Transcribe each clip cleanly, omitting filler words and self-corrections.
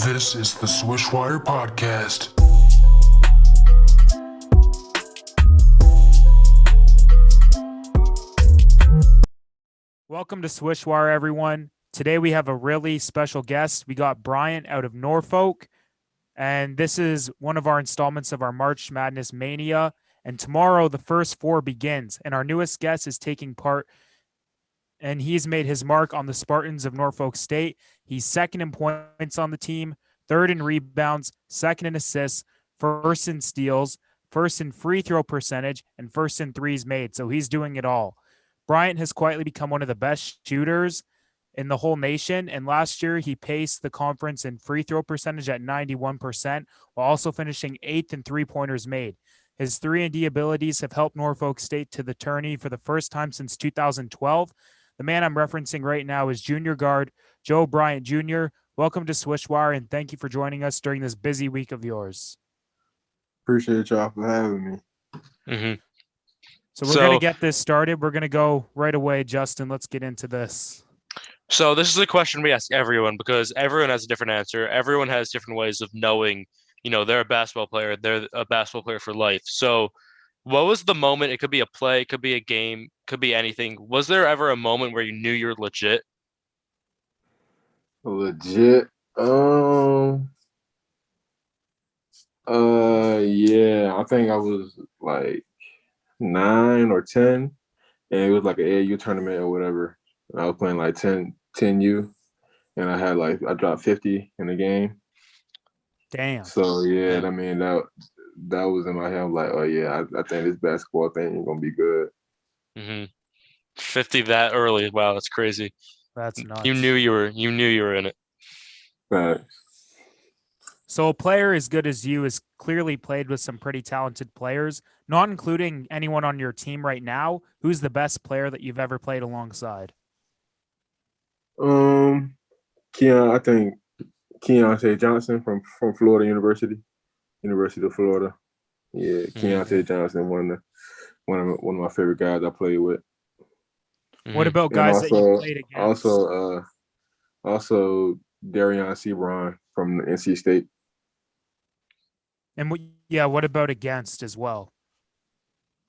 This is the SwishWire podcast. Welcome to SwishWire, everyone. Today we have a really special guest. We got Bryant out of Norfolk, and this is one of our installments of our March Madness Mania. And tomorrow the first four begins, and our newest guest is taking part, and he's made his mark on the Spartans of Norfolk State. He's second in points on the team, third in rebounds, second in assists, first in steals, first in free throw percentage, and first in threes made. So he's doing it all. Bryant has quietly become one of the best shooters in the whole nation. And last year, he paced the conference in free throw percentage at 91%, while also finishing eighth in three-pointers made. His 3-and-D abilities have helped Norfolk State to the tourney for the first time since 2012. The man I'm referencing right now is junior guard Joe Bryant Jr. Welcome to SwishWire, and thank you for joining us during this busy week of yours. Appreciate y'all for having me. Mm-hmm. So we're going to get this started. We're going to go right away. Justin, let's get into this. So this is a question we ask everyone because everyone has a different answer. Everyone has different ways of knowing, they're a basketball player. They're a basketball player for life. So what was the moment? It could be a play, it could be a game, could be anything. Was there ever a moment where you knew you were legit? Legit? Yeah, I think I was like 9 or 10, and it was like an AAU tournament or whatever. I was playing like 10U, and I dropped 50 in the game. Damn. So yeah, I mean that was in my head. I'm like, oh yeah, I think this basketball thing is gonna be good. 50 that early? Wow, that's crazy. That's nuts. You knew you were in it. Right. So a player as good as you has clearly played with some pretty talented players, not including anyone on your team right now. Who's the best player that you've ever played alongside? I think Keontae Johnson from Florida University of Florida. Yeah, Keontae Johnson, one of my favorite guys I played with. What about guys that you played against? Also Darion Sebron from NC State. And what about against as well?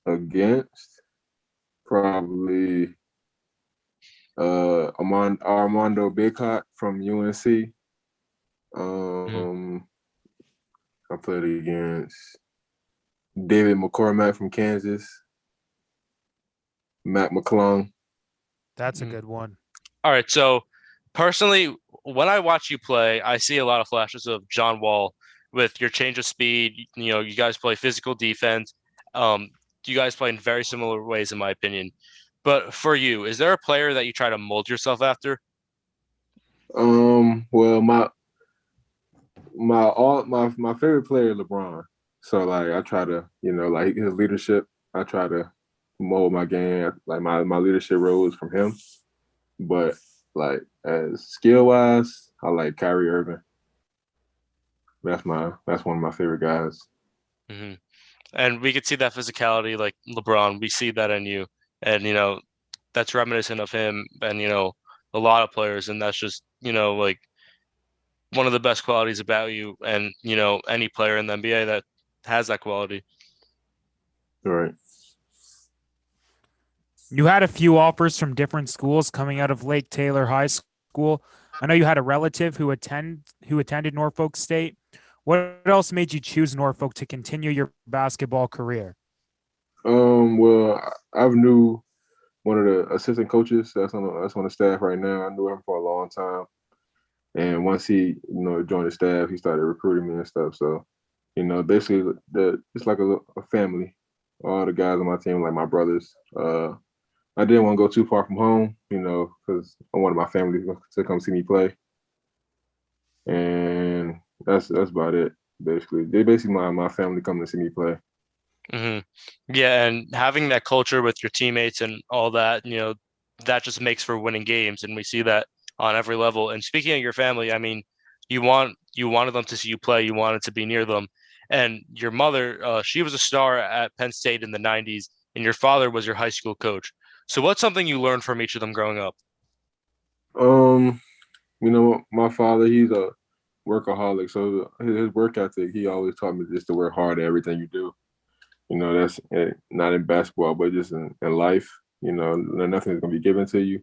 Against probably Armando Bacot from UNC. I played against David McCormack from Kansas. Matt McClung. That's a good one. All right. So personally, when I watch you play, I see a lot of flashes of John Wall with your change of speed. You guys play physical defense. You guys play in very similar ways, in my opinion. But for you, is there a player that you try to mold yourself after? Well, my favorite player is LeBron. So like I try to, like his leadership, I try to mold my game. Like my leadership roles from him. But like as skill wise, I like Kyrie Irving. That's one of my favorite guys. Mm-hmm. And we could see that physicality, like LeBron. We see that in you, and that's reminiscent of him, and a lot of players, and that's just like one of the best qualities about you, and any player in the NBA that has that quality. Right. You had a few offers from different schools coming out of Lake Taylor High School. I know you had a relative who attended Norfolk State. What else made you choose Norfolk to continue your basketball career? Well, I knew one of the assistant coaches that's on the staff right now. I knew him for a long time, and once he joined the staff, he started recruiting me and stuff. So, basically, it's like a family. All the guys on my team, like my brothers. I didn't want to go too far from home, because I wanted my family to come see me play, and that's about it. Basically, my family coming to see me play. Mm-hmm. Yeah, and having that culture with your teammates and all that, that just makes for winning games, and we see that on every level. And speaking of your family, I mean, you wanted them to see you play, you wanted to be near them, and your mother, she was a star at Penn State in the '90s, and your father was your high school coach. So, what's something you learned from each of them growing up? My father, he's a workaholic, so his work ethic, he always taught me just to work hard at everything you do. You know, that's not in basketball, but just in life. You know, nothing's gonna be given to you.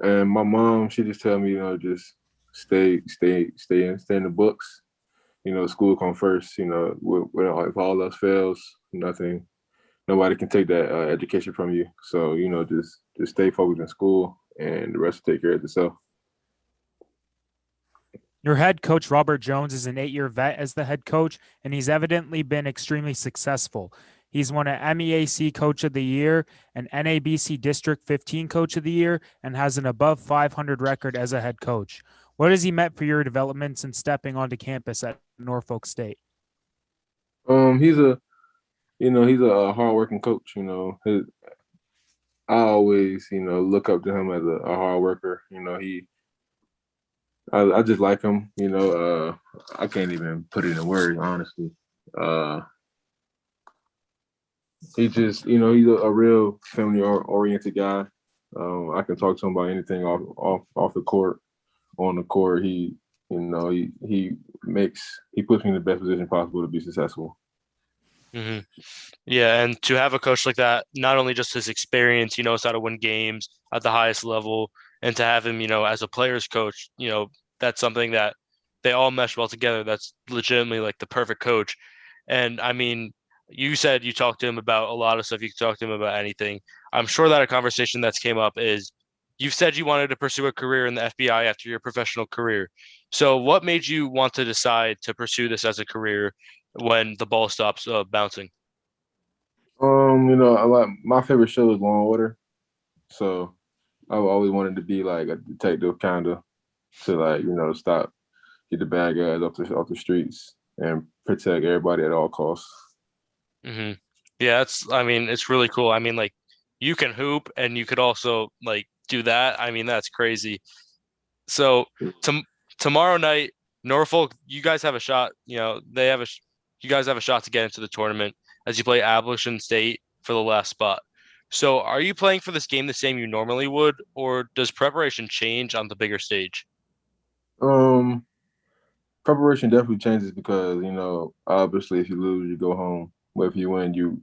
And my mom, she just tell me, you know, just stay in the books. You know, school come first. You know, if all else fails, nobody can take that education from you. So, you know, just stay focused in school, and the rest will take care of itself. Your head coach, Robert Jones, is an 8-year vet as the head coach, and he's evidently been extremely successful. He's won an MEAC Coach of the Year, an NABC District 15 Coach of the Year, and has an above 500 record as a head coach. What has he meant for your development since stepping onto campus at Norfolk State? He's a hardworking coach. You know, I always, you know, look up to him as a hard worker. You know, I just like him. You know, I can't even put it in words, honestly. He just, you know, he's a real family-oriented guy. I can talk to him about anything off the court. On the court, he puts me in the best position possible to be successful. Mm-hmm. Yeah, and to have a coach like that, not only just his experience, he knows how to win games at the highest level, and to have him, you know, as a player's coach, you know, that's something that they all mesh well together. That's legitimately like the perfect coach. And I mean, you said you talked to him about a lot of stuff. You could talk to him about anything. I'm sure that a conversation that's came up is you've said you wanted to pursue a career in the FBI after your professional career. So what made you want to decide to pursue this as a career when the ball stops bouncing? You know, my favorite show is Law and Order, so I've always wanted to be like a detective, kind of, to like, you know, get the bad guys off the streets and protect everybody at all costs. Mm-hmm. Yeah, I mean, it's really cool. I mean, like, you can hoop and you could also like do that. I mean, that's crazy. So tomorrow night, Norfolk, you guys have a shot. You know, you guys have a shot to get into the tournament as you play Appalachian State for the last spot. So are you playing for this game the same you normally would, or does preparation change on the bigger stage? Um, Preparation definitely changes because, you know, obviously if you lose, you go home. But if you win, you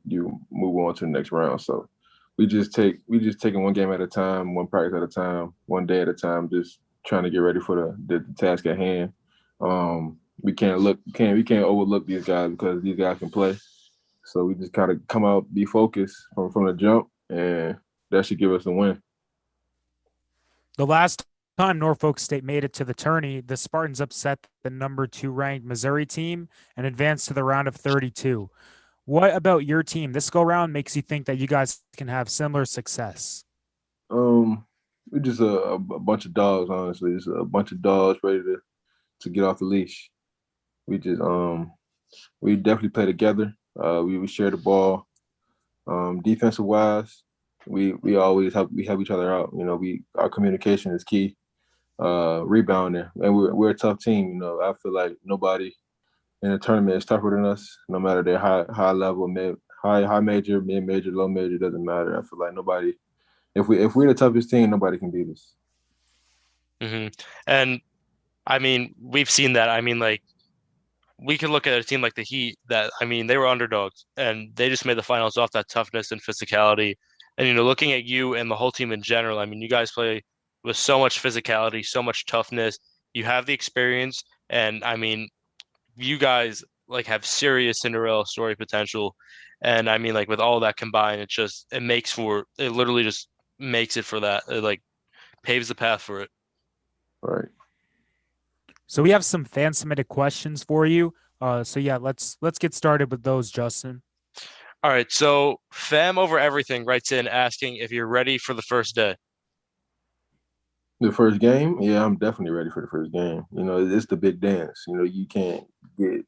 move on to the next round. So we just taking one game at a time, one practice at a time, one day at a time, just trying to get ready for the task at hand. We can't overlook these guys because these guys can play. So we just kind of come out, be focused from the jump, and that should give us a win. The last time Norfolk State made it to the tourney, the Spartans upset the number 2 ranked Missouri team and advanced to the round of 32. What about your team this go round makes you think that you guys can have similar success? We're just a bunch of dogs, honestly. Just a bunch of dogs ready to get off the leash. We just we definitely play together. We share the ball. Defensive wise, we always help each other out. You know, our communication is key. Rebounding, and we're a tough team. You know, I feel like nobody in the tournament is tougher than us. No matter their high level, high major, mid major, low major, doesn't matter. I feel like nobody. If we're the toughest team, nobody can beat us. Mm-hmm. And I mean, we've seen that. I mean, like, we can look at a team like the Heat that, I mean, they were underdogs and they just made the finals off that toughness and physicality. And, you know, looking at you and the whole team in general, I mean, you guys play with so much physicality, so much toughness. You have the experience. And I mean, you guys like have serious Cinderella story potential. And I mean, like with all that combined, it literally just makes it for that. It like paves the path for it. Right. So we have some fan submitted questions for you. So yeah, let's get started with those, Justin. All right. So Fam Over Everything writes in asking if you're ready for the first day. The first game, yeah, I'm definitely ready for the first game. You know, it's the big dance. You know, you can't get.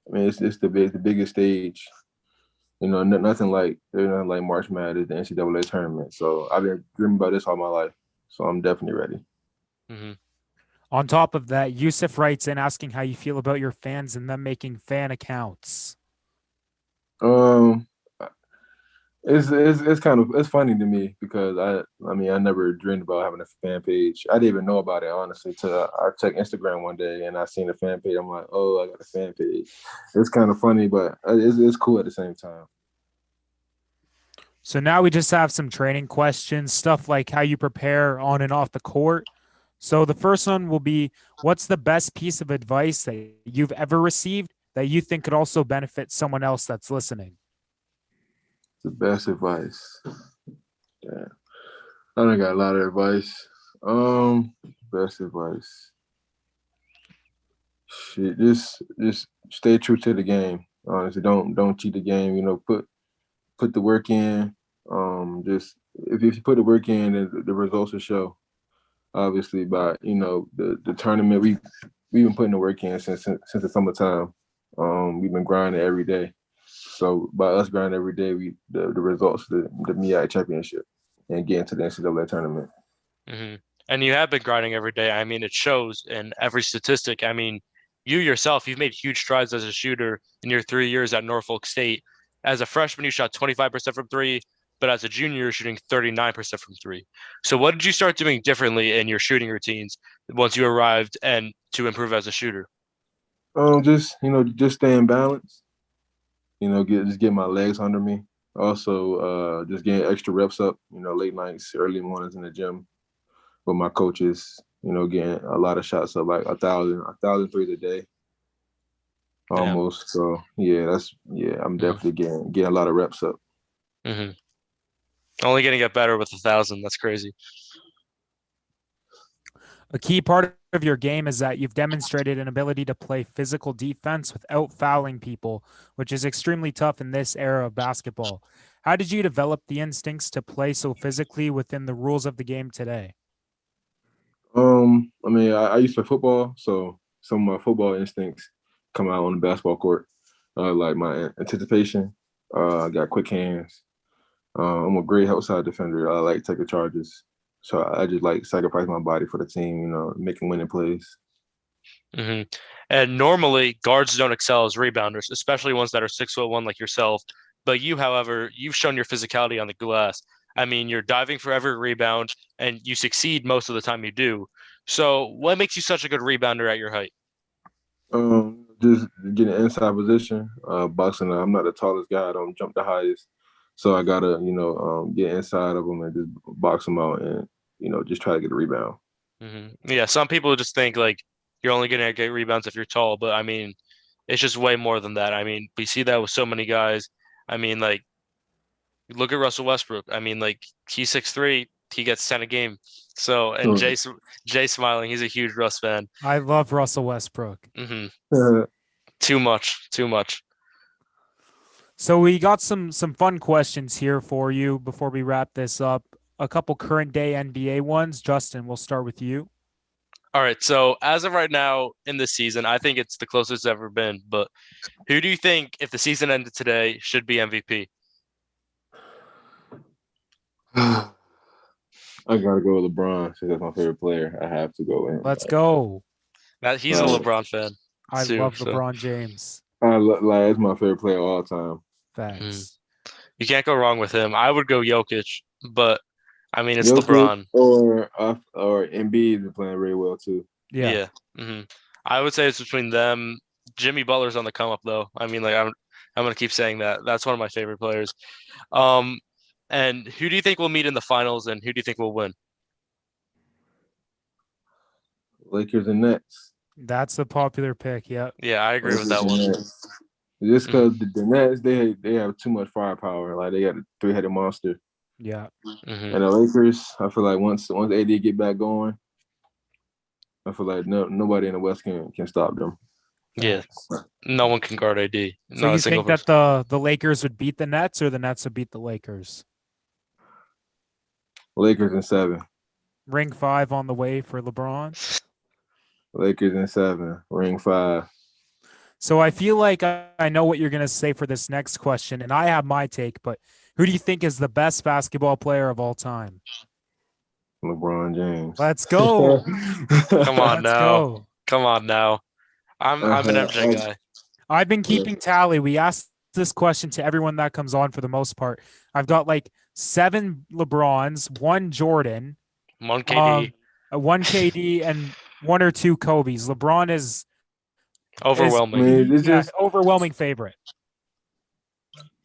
I mean, it's the biggest stage. You know, nothing like March Madness, the NCAA tournament. So I've been dreaming about this all my life. So I'm definitely ready. Mm-hmm. On top of that, Yusuf writes in asking how you feel about your fans and them making fan accounts. Um, It's kind of funny to me because I mean I never dreamed about having a fan page. I didn't even know about it honestly till I checked Instagram one day and I seen a fan page. I'm like, oh, I got a fan page. It's kind of funny, but it's cool at the same time. So now we just have some training questions, stuff like how you prepare on and off the court. So the first one will be, what's the best piece of advice that you've ever received that you think could also benefit someone else that's listening? The best advice. Yeah, I done got a lot of advice. Best advice. Shit, just stay true to the game. Honestly, don't cheat the game. You know, put the work in. Just if you put the work in, then the results will show. Obviously, by the tournament, we've been putting the work in since the summertime. We've been grinding every day. So by us grinding every day, the results, the MEI championship, and getting to the NCAA tournament. Mm-hmm. And you have been grinding every day. I mean, it shows in every statistic. I mean, you yourself, you've made huge strides as a shooter in your 3 years at Norfolk State. As a freshman, you shot 25% from three, but as a junior, you're shooting 39% from three. So what did you start doing differently in your shooting routines once you arrived and to improve as a shooter? Just staying balanced. Get my legs under me. Also, just getting extra reps up. Late nights, early mornings in the gym with my coaches. Getting a lot of shots up, like 1,000 threes a day, almost. Damn. So I'm definitely getting a lot of reps up. Mm-hmm. Only going to get better with 1,000. That's crazy. A key part of your game is that you've demonstrated an ability to play physical defense without fouling people, which is extremely tough in this era of basketball. How did you develop the instincts to play so physically within the rules of the game today? I mean, I used to play football, so some of my football instincts come out on the basketball court. Like my anticipation, I got quick hands. I'm a great outside defender. I like taking charges. So I just like sacrifice my body for the team, making winning plays. Mm-hmm. And normally guards don't excel as rebounders, especially ones that are 6'1" like yourself. But you, however, you've shown your physicality on the glass. I mean, you're diving for every rebound and you succeed most of the time you do. So what makes you such a good rebounder at your height? Just getting inside position, boxing. I'm not the tallest guy. I don't jump the highest. So I gotta, get inside of them and just box them out and, just try to get a rebound. Mm-hmm. Yeah, some people just think like you're only gonna get rebounds if you're tall, but I mean, it's just way more than that. I mean, we see that with so many guys. I mean, like, look at Russell Westbrook. I mean, like, he's 6'3", he gets 10 a game. So, and Jay smiling, he's a huge Russ fan. I love Russell Westbrook. Mm-hmm. Too much. So we got some fun questions here for you before we wrap this up. A couple current day NBA ones. Justin, we'll start with you. All right. So as of right now in this season, I think it's the closest it's ever been. But who do you think, if the season ended today, should be MVP? I gotta go with LeBron since that's my favorite player. I have to go in. Let's go. He's a LeBron fan. I love LeBron James. It's my favorite player of all time. Facts. You can't go wrong with him. I would go Jokic, but I mean it's Jokic LeBron or Embiid is playing very well too. Yeah. Mm-hmm. I would say it's between them. Jimmy Butler's on the come up though. I mean, like I'm gonna keep saying that. That's one of my favorite players. And who do you think will meet in the finals, and who do you think will win? Lakers and Nets. That's the popular pick. Yep. Yeah, I agree with that one. Nets. Just because the Nets, they have too much firepower. Like they got a three-headed monster. Yeah. Mm-hmm. And the Lakers, I feel like once AD get back going, I feel like nobody in the West can stop them. Yeah, no one can guard AD. So you think that the Lakers would beat the Nets, or the Nets would beat the Lakers? Lakers in 7. Ring 5 on the way for LeBron. Lakers in 7. Ring 5. So I feel like I know what you're going to say for this next question, and I have my take, but who do you think is the best basketball player of all time? LeBron James. Let's go. Come on now. Come on now. I'm an MJ guy. I've been keeping tally. We asked this question to everyone that comes on for the most part. I've got like 7 LeBrons, 1 Jordan, One KD, 1 KD, and 1 or 2 Kobe's. LeBron is overwhelming. I mean, it's yeah, just overwhelming favorite.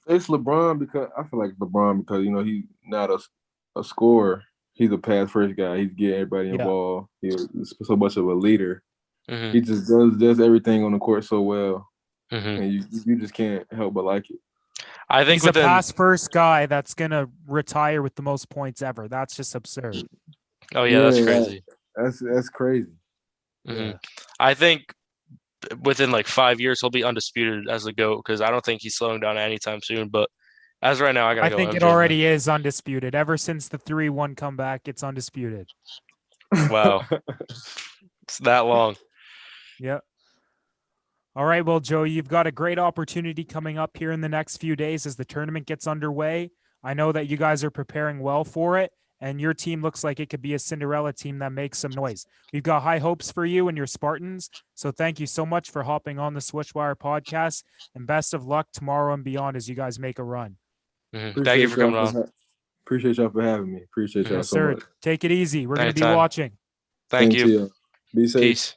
it's LeBron because I feel like LeBron because he's not a scorer. He's a pass first guy. He's getting everybody Yeah. involved. He's so much of a leader. Mhm. He just does everything on the court so well, Mhm. and you just can't help but like it. I think He's a within pass first guy that's gonna retire with the most points ever. That's just absurd. oh yeah, that's Yeah, crazy. That's crazy. Mhm. Yeah. I think within like 5 years he'll be undisputed as the GOAT because I don't think he's slowing down anytime soon. But as right now, I gotta I go think MJ. it man. already is undisputed. Ever since the 3-1 comeback, it's undisputed. Wow, it's that long. Yep. All right. Well, Joe, you've got a great opportunity coming up here in the next few days as the tournament gets underway. I know that you guys are preparing well for it, and your team looks like it could be a Cinderella team that makes some noise. We've got high hopes for you and your Spartans. So thank you so much for hopping on the SwishWire podcast, and best of luck tomorrow and beyond as you guys make a run. Mhm. Thank you for coming on. Appreciate y'all for having me. Appreciate y'all Yes, so sir. much. Take it easy. We're going to be Anytime. watching. Thank Same to you. y'all. Be safe. Peace.